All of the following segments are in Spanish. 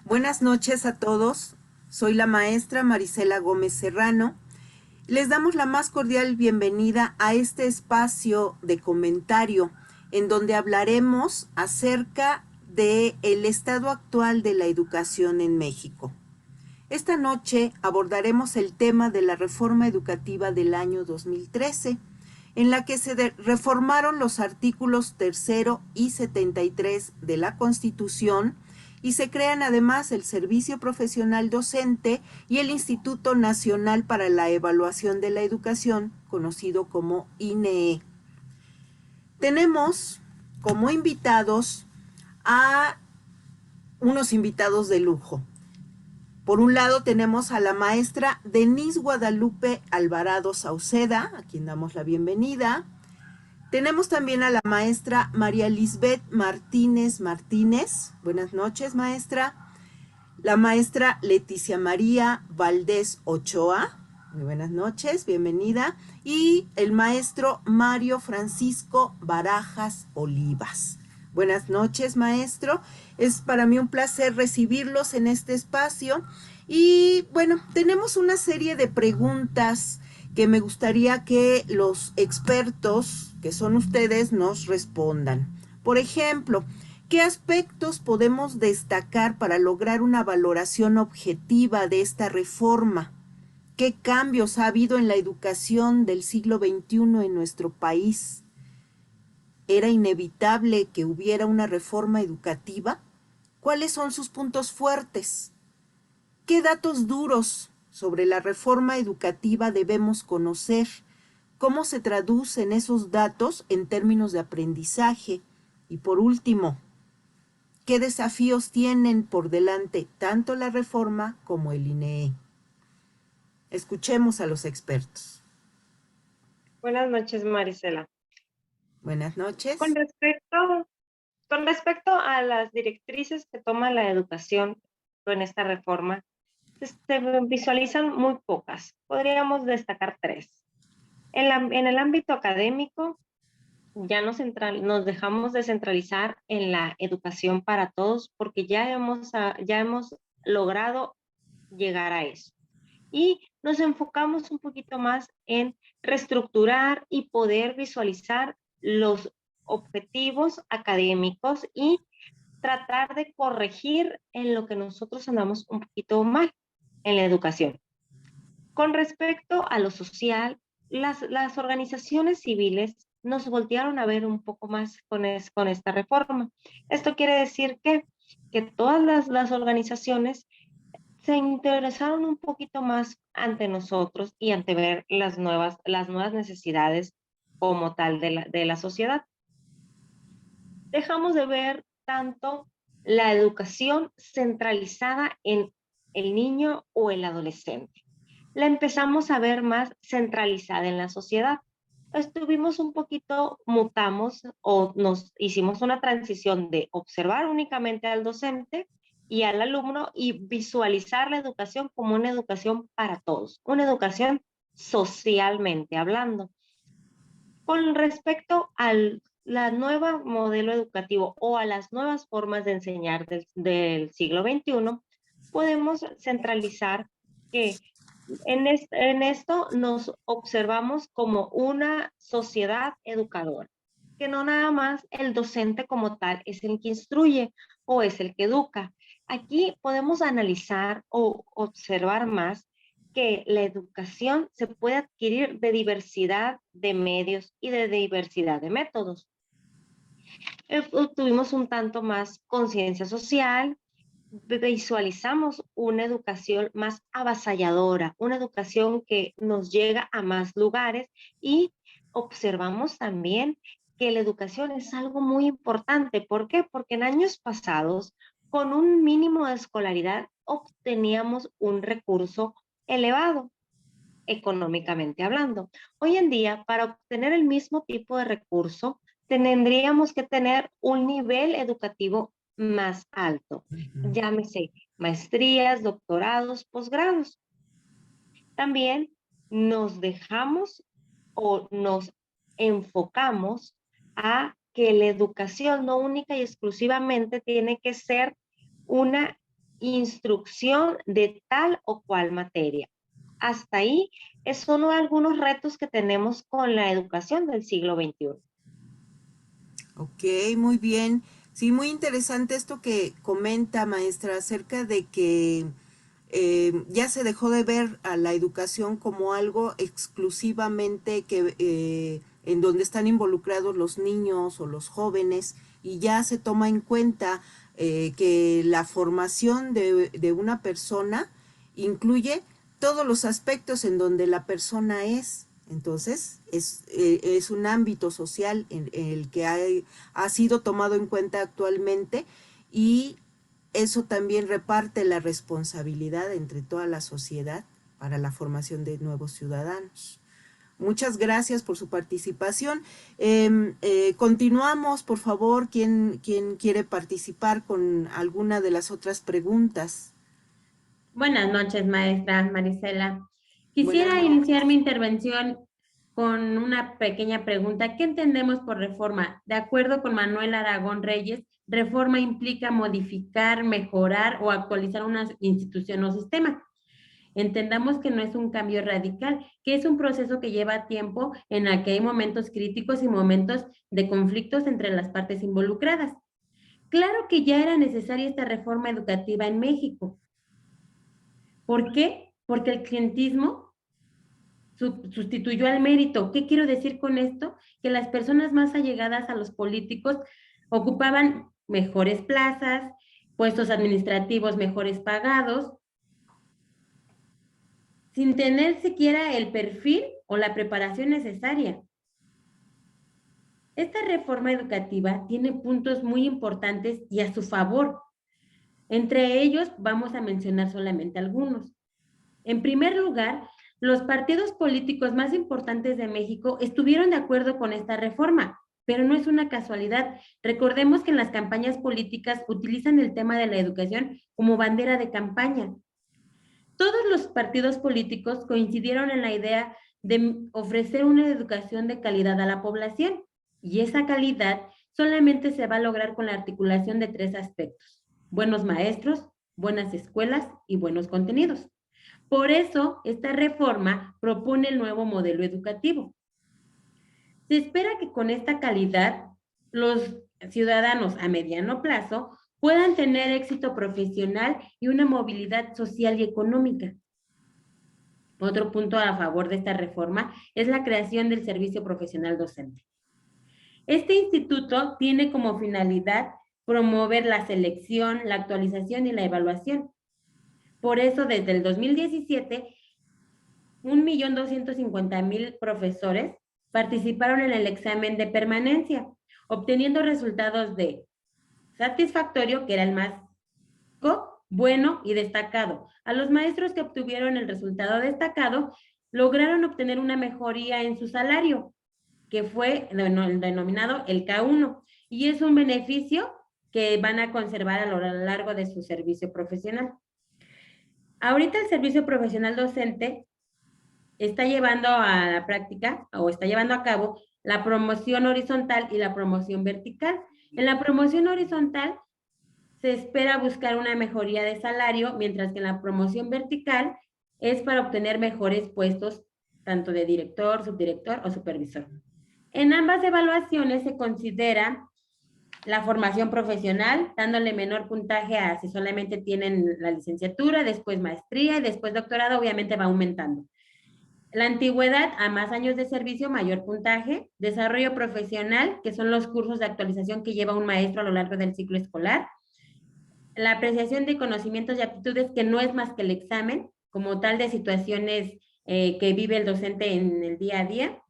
Buenas noches a todos. Soy la maestra Marisela Gómez Serrano. Les damos la más cordial bienvenida a este espacio de comentario en donde hablaremos acerca del estado actual de la educación en México. Esta noche abordaremos el tema de la reforma educativa del año 2013, en la que se reformaron los artículos 3 y 73 de la Constitución y se crean además el Servicio Profesional Docente y el Instituto Nacional para la Evaluación de la Educación, conocido como INEE. Tenemos como invitados a unos invitados de lujo. Por un lado tenemos a la maestra Denise Guadalupe Alvarado Sauceda, a quien damos la bienvenida. Tenemos también a la maestra María Lisbeth Martínez Martínez. Buenas noches, maestra. La maestra Leticia María Valdés Ochoa. Muy buenas noches, bienvenida. Y el maestro Mario Francisco Barajas Olivas. Buenas noches, maestro. Es para mí un placer recibirlos en este espacio. Y bueno, tenemos una serie de preguntas que me gustaría que los expertos, que son ustedes, nos respondan. Por ejemplo, ¿qué aspectos podemos destacar para lograr una valoración objetiva de esta reforma? ¿Qué cambios ha habido en la educación del siglo XXI en nuestro país? ¿Era inevitable que hubiera una reforma educativa? ¿Cuáles son sus puntos fuertes? ¿Qué datos duros sobre la reforma educativa debemos conocer? ¿Cómo se traducen esos datos en términos de aprendizaje? Y por último, ¿qué desafíos tienen por delante tanto la reforma como el INEE? Escuchemos a los expertos. Buenas noches, Marisela. Buenas noches. Con respecto a las directrices que toma la educación con esta reforma, se visualizan muy pocas. Podríamos destacar tres. En el ámbito académico, ya nos dejamos de centralizar en la educación para todos porque ya hemos logrado llegar a eso. Y nos enfocamos un poquito más en reestructurar y poder visualizar los objetivos académicos y tratar de corregir en lo que nosotros andamos un poquito mal en la educación. Con respecto a lo social, las organizaciones civiles nos voltearon a ver un poco más con esta reforma. Esto quiere decir que todas las organizaciones se interesaron un poquito más ante nosotros y ante ver las nuevas necesidades como tal de la sociedad. Dejamos de ver tanto la educación centralizada en el niño o el adolescente. La empezamos a ver más centralizada en la sociedad. Estuvimos un poquito, mutamos o nos hicimos una transición de observar únicamente al docente y al alumno y visualizar la educación como una educación para todos, una educación socialmente hablando. Con respecto al la nueva modelo educativo o a las nuevas formas de enseñar del siglo XXI, podemos centralizar que en esto nos observamos como una sociedad educadora, que no nada más el docente como tal es el que instruye o es el que educa. Aquí podemos analizar o observar más que la educación se puede adquirir de diversidad de medios y de diversidad de métodos. Tuvimos un tanto más conciencia social, visualizamos una educación más avasalladora, una educación que nos llega a más lugares y observamos también que la educación es algo muy importante. ¿Por qué? Porque en años pasados, con un mínimo de escolaridad, obteníamos un recurso elevado económicamente hablando. Hoy en día, para obtener el mismo tipo de recurso, tendríamos que tener un nivel educativo más alto, llámese maestrías, doctorados, posgrados. También nos dejamos o nos enfocamos a que la educación no única y exclusivamente tiene que ser una instrucción de tal o cual materia. Hasta ahí son algunos retos que tenemos con la educación del siglo XXI. Ok, muy bien. Sí, muy interesante esto que comenta, maestra, acerca de que ya se dejó de ver a la educación como algo exclusivamente que en donde están involucrados los niños o los jóvenes, y ya se toma en cuenta que la formación de una persona incluye todos los aspectos en donde la persona es. Entonces, es un ámbito social en el que ha sido tomado en cuenta actualmente, y eso también reparte la responsabilidad entre toda la sociedad para la formación de nuevos ciudadanos. Muchas gracias por su participación. Continuamos, por favor. ¿Quién quiere participar con alguna de las otras preguntas? Buenas noches, maestra Marisela. Buenas Quisiera noches. iniciar mi intervención con una pequeña pregunta. ¿Qué entendemos por reforma? De acuerdo con Manuel Aragón Reyes, reforma implica modificar, mejorar o actualizar una institución o sistema. Entendamos que no es un cambio radical, que es un proceso que lleva tiempo, en el que hay momentos críticos y momentos de conflictos entre las partes involucradas. Claro que ya era necesaria esta reforma educativa en México. ¿Por qué? Porque el clientismo sustituyó al mérito. ¿Qué quiero decir con esto? Que las personas más allegadas a los políticos ocupaban mejores plazas, puestos administrativos mejores pagados, sin tener siquiera el perfil o la preparación necesaria. Esta reforma educativa tiene puntos muy importantes y a su favor. Entre ellos vamos a mencionar solamente algunos. En primer lugar, los partidos políticos más importantes de México estuvieron de acuerdo con esta reforma, pero no es una casualidad. Recordemos que en las campañas políticas utilizan el tema de la educación como bandera de campaña. Todos los partidos políticos coincidieron en la idea de ofrecer una educación de calidad a la población, y esa calidad solamente se va a lograr con la articulación de tres aspectos: buenos maestros, buenas escuelas y buenos contenidos. Por eso, esta reforma propone el nuevo modelo educativo. Se espera que con esta calidad los ciudadanos a mediano plazo puedan tener éxito profesional y una movilidad social y económica. Otro punto a favor de esta reforma es la creación del servicio profesional docente. Este instituto tiene como finalidad promover la selección, la actualización y la evaluación. Por eso, desde el 2017, 1.250.000 profesores participaron en el examen de permanencia, obteniendo resultados de satisfactorio, que era el más bueno y destacado. A los maestros que obtuvieron el resultado destacado lograron obtener una mejoría en su salario, que fue denominado el K1, y es un beneficio que van a conservar a lo largo de su servicio profesional. Ahorita el servicio profesional docente está llevando a la práctica o está llevando a cabo la promoción horizontal y la promoción vertical. En la promoción horizontal se espera buscar una mejoría de salario, mientras que en la promoción vertical es para obtener mejores puestos, tanto de director, subdirector o supervisor. En ambas evaluaciones se considera la formación profesional, dándole menor puntaje a si solamente tienen la licenciatura, después maestría y después doctorado. Obviamente va aumentando. La antigüedad, a más años de servicio, mayor puntaje. Desarrollo profesional, que son los cursos de actualización que lleva un maestro a lo largo del ciclo escolar. La apreciación de conocimientos y aptitudes, que no es más que el examen, como tal, de situaciones que vive el docente en el día a día.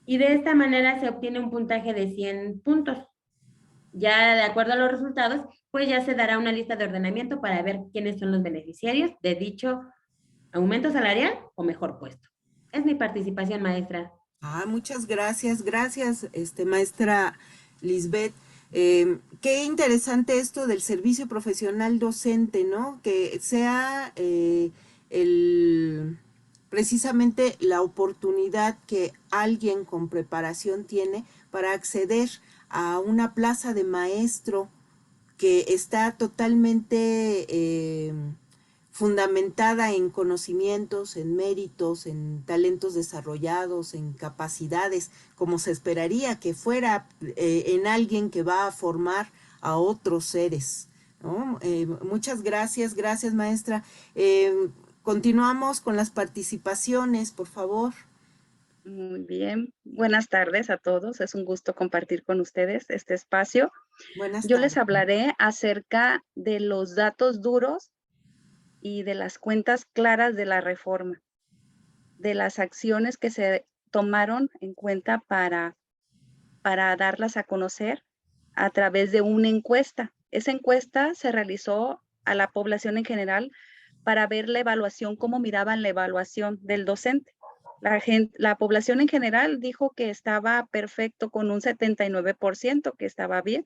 Y de esta manera se obtiene un puntaje de 100 puntos. Ya de acuerdo a los resultados, pues ya se dará una lista de ordenamiento para ver quiénes son los beneficiarios de dicho aumento salarial o mejor puesto. Es mi participación, maestra. Muchas gracias. Gracias, maestra Lisbeth. Qué interesante esto del servicio profesional docente, ¿no? Que sea precisamente la oportunidad que alguien con preparación tiene para acceder a una plaza de maestro que está totalmente fundamentada en conocimientos, en méritos, en talentos desarrollados, en capacidades, como se esperaría que fuera en alguien que va a formar a otros seres, ¿no? Muchas gracias, gracias maestra. Continuamos con las participaciones, por favor. Muy bien. Buenas tardes a todos. Es un gusto compartir con ustedes este espacio. Buenas Yo tardes. les hablaré acerca de los datos duros y de las cuentas claras de la reforma, de las acciones que se tomaron en cuenta para darlas a conocer a través de una encuesta. Esa encuesta se realizó a la población en general para ver la evaluación, cómo miraban la evaluación del docente. La población en general dijo que estaba perfecto con un 79%, que estaba bien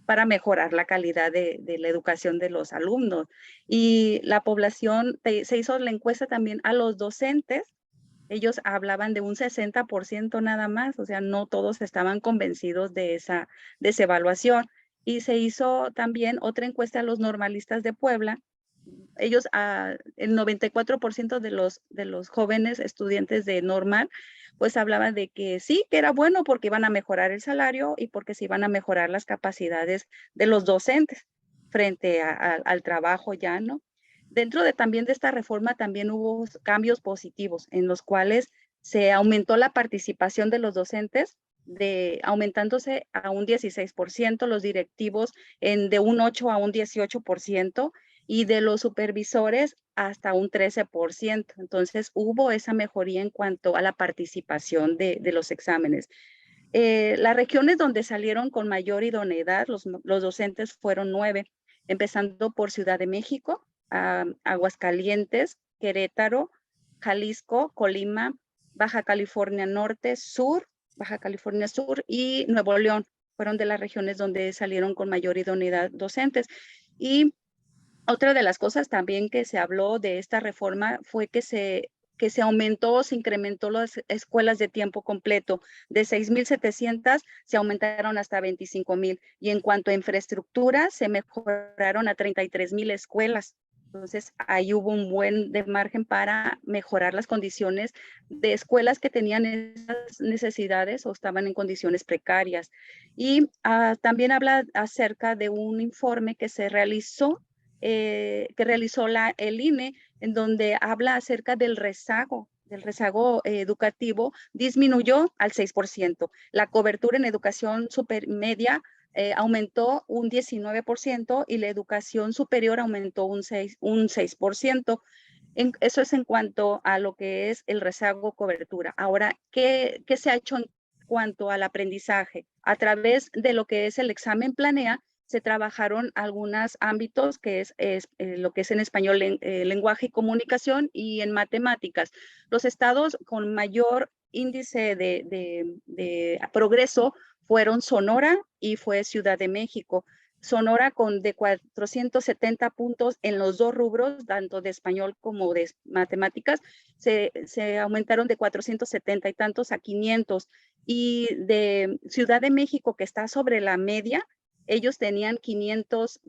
para mejorar la calidad de la educación de los alumnos. Y la población, se hizo la encuesta también a los docentes. Ellos hablaban de un 60% nada más, o sea, no todos estaban convencidos de esa evaluación. Y se hizo también otra encuesta a los normalistas de Puebla. Ellos, el 94% de los jóvenes estudiantes de normal, pues hablaban de que sí, que era bueno porque iban a mejorar el salario y porque se iban a mejorar las capacidades de los docentes frente al trabajo ya, ¿no? Dentro también de esta reforma también hubo cambios positivos en los cuales se aumentó la participación de los docentes, aumentándose a un 16%, los directivos de un 8 a un 18%, y de los supervisores hasta un 13%. Entonces hubo esa mejoría en cuanto a la participación de los exámenes. Las regiones donde salieron con mayor idoneidad, los docentes fueron 9, empezando por Ciudad de México, Aguascalientes, Querétaro, Jalisco, Colima, Baja California Norte, Sur, Baja California Sur y Nuevo León. Fueron de las regiones donde salieron con mayor idoneidad docentes. Y otra de las cosas también que se habló de esta reforma fue que se aumentó, se incrementó las escuelas de tiempo completo. De 6,700 se aumentaron hasta 25,000. Y en cuanto a infraestructura, se mejoraron a 33,000 escuelas. Entonces, ahí hubo un buen de margen para mejorar las condiciones de escuelas que tenían esas necesidades o estaban en condiciones precarias. Y también habla acerca de un informe que se realizó el INE, en donde habla acerca del rezago educativo, disminuyó al 6%. La cobertura en educación supermedia aumentó un 19% y la educación superior aumentó un 6%. Eso es en cuanto a lo que es el rezago cobertura. Ahora, ¿qué se ha hecho en cuanto al aprendizaje? A través de lo que es el examen Planea, se trabajaron algunos ámbitos que es lo que es en español lenguaje y comunicación y en matemáticas. Los estados con mayor índice de progreso fueron Sonora y fue Ciudad de México. Sonora con de 470 puntos en los dos rubros, tanto de español como de matemáticas, se aumentaron de 470 y tantos a 500. Y de Ciudad de México, que está sobre la media, ellos tenían 500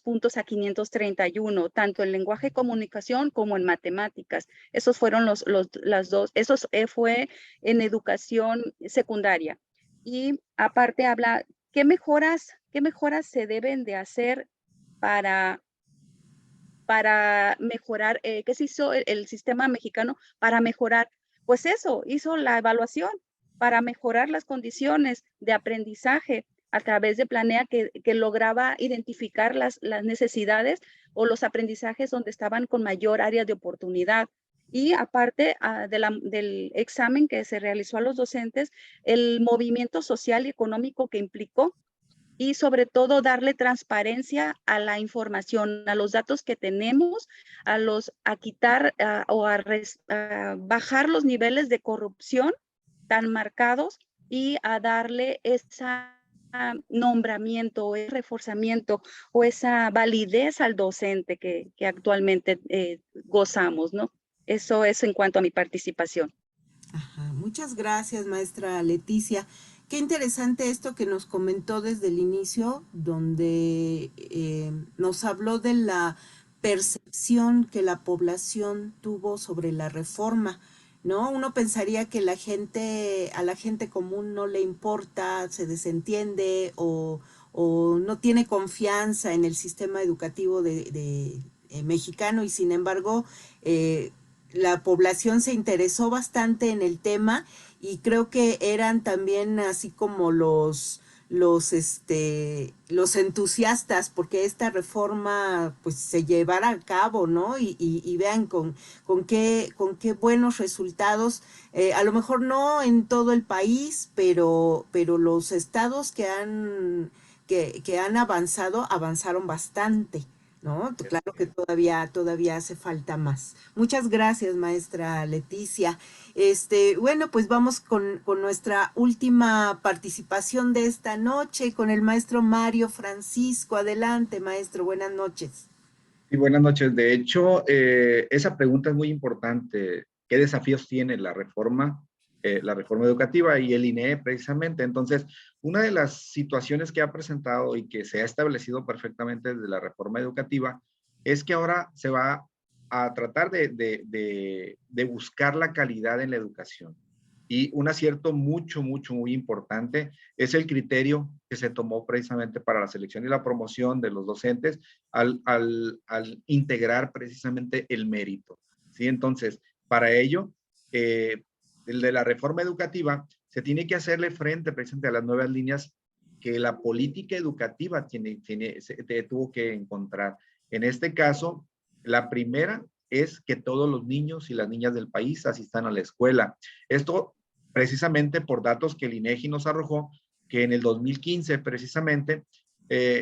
puntos a 531, tanto en lenguaje y comunicación como en matemáticas. Esos fueron las dos, eso fue en educación secundaria. Y aparte habla, ¿qué mejoras se deben de hacer para mejorar? ¿Qué se hizo el sistema mexicano para mejorar? Pues eso, hizo la evaluación para mejorar las condiciones de aprendizaje a través de Planea, que lograba identificar las necesidades o los aprendizajes donde estaban con mayor área de oportunidad. Y aparte del examen que se realizó a los docentes, el movimiento social y económico que implicó, y sobre todo darle transparencia a la información, a los datos que tenemos, a quitar o a bajar los niveles de corrupción tan marcados y a darle esa nombramiento, ese reforzamiento o esa validez al docente que actualmente gozamos, ¿no? Eso es en cuanto a mi participación. Ajá. Muchas gracias, maestra Leticia. qué interesante esto que nos comentó desde el inicio, donde nos habló de la percepción que la población tuvo sobre la reforma, ¿no? Uno pensaría que a la gente común no le importa, se desentiende o no tiene confianza en el sistema educativo mexicano, y sin embargo la población se interesó bastante en el tema, y creo que eran también así como los entusiastas porque esta reforma pues se llevara a cabo, ¿no? Y vean con qué buenos resultados, a lo mejor no en todo el país, pero los estados que han avanzado, avanzaron bastante, ¿no? Claro que todavía hace falta más. Muchas gracias, maestra Leticia. Bueno, pues vamos con nuestra última participación de esta noche, con el maestro Mario Francisco. Adelante, maestro, buenas noches. Y buenas noches. De hecho, esa pregunta es muy importante. ¿Qué desafíos tiene la reforma educativa y el INEE precisamente? Entonces, una de las situaciones que ha presentado y que se ha establecido perfectamente desde la reforma educativa es que ahora se va a tratar de buscar la calidad en la educación. Y un acierto muy importante es el criterio que se tomó precisamente para la selección y la promoción de los docentes al integrar precisamente el mérito, ¿sí? Entonces, para ello, el de la reforma educativa se tiene que hacerle frente precisamente a las nuevas líneas que la política educativa tuvo que encontrar. En este caso, la primera es que todos los niños y las niñas del país asistan a la escuela. Esto precisamente por datos que el INEGI nos arrojó, que en el 2015 precisamente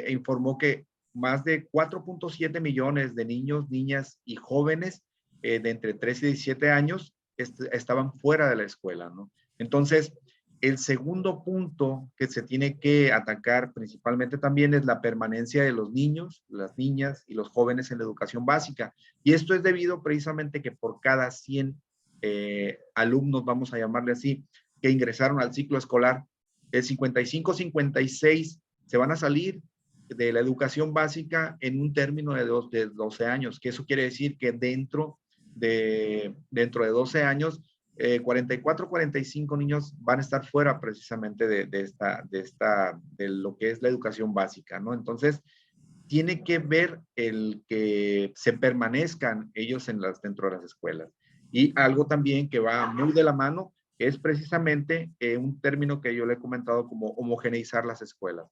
informó que más de 4.7 millones de niños, niñas y jóvenes de entre 3 y 17 años estaban fuera de la escuela, ¿no? Entonces, el segundo punto que se tiene que atacar principalmente también es la permanencia de los niños, las niñas y los jóvenes en la educación básica. Y esto es debido precisamente que por cada 100 alumnos, vamos a llamarle así, que ingresaron al ciclo escolar, el 55-56 se van a salir de la educación básica en un término de 12 años, que eso quiere decir que dentro de 12 años, 44, 45 niños van a estar fuera precisamente de lo que es la educación básica, ¿no? Entonces, tiene que ver el que se permanezcan ellos dentro de las escuelas. Y algo también que va muy de la mano es precisamente un término que yo le he comentado como homogeneizar las escuelas.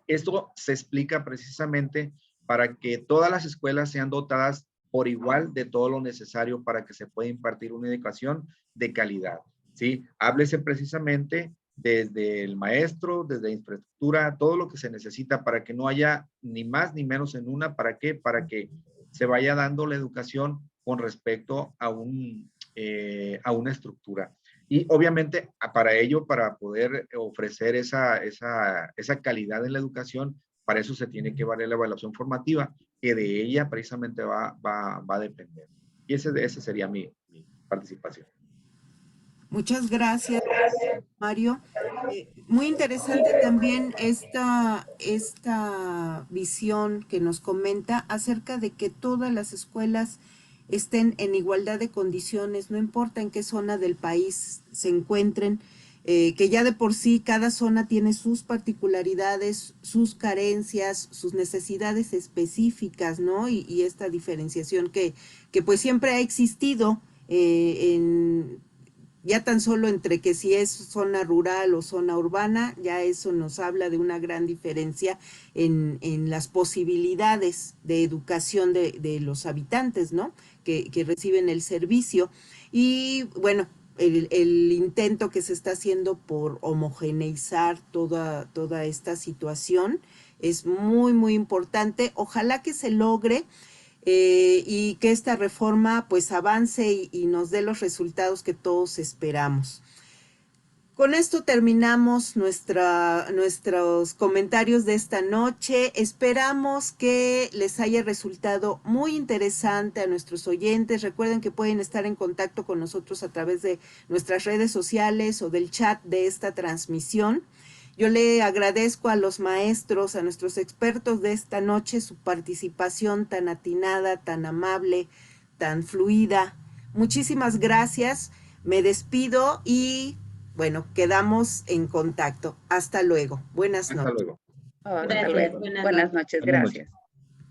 Esto se explica precisamente para que todas las escuelas sean dotadas por igual de todo lo necesario para que se pueda impartir una educación de calidad, ¿sí? Háblese precisamente desde el maestro, desde la infraestructura, todo lo que se necesita para que no haya ni más ni menos en una. ¿Para qué? Para que se vaya dando la educación con respecto a una estructura. Y obviamente para ello, para poder ofrecer esa calidad en la educación, para eso se tiene que valer la evaluación formativa, que de ella precisamente va a depender. Y esa sería mi participación. Muchas gracias, Mario. Muy interesante también esta visión que nos comenta acerca de que todas las escuelas estén en igualdad de condiciones, no importa en qué zona del país se encuentren, que ya de por sí cada zona tiene sus particularidades, sus carencias, sus necesidades específicas, ¿no? Y esta diferenciación que pues siempre ha existido ya tan solo entre que si es zona rural o zona urbana, ya eso nos habla de una gran diferencia en las posibilidades de educación de los habitantes, ¿no? Que reciben el servicio. Y bueno, el intento que se está haciendo por homogeneizar toda esta situación es muy importante. Ojalá que se logre. Y que esta reforma pues avance y nos dé los resultados que todos esperamos. Con esto terminamos nuestros comentarios de esta noche. Esperamos que les haya resultado muy interesante a nuestros oyentes. Recuerden que pueden estar en contacto con nosotros a través de nuestras redes sociales o del chat de esta transmisión. Yo le agradezco a los maestros, a nuestros expertos de esta noche, su participación tan atinada, tan amable, tan fluida. Muchísimas gracias. Me despido y bueno, quedamos en contacto. Hasta luego. Buenas Hasta noches. luego. Hasta Gracias, luego. buenas Buenas noches. noches, Buenas noches. gracias.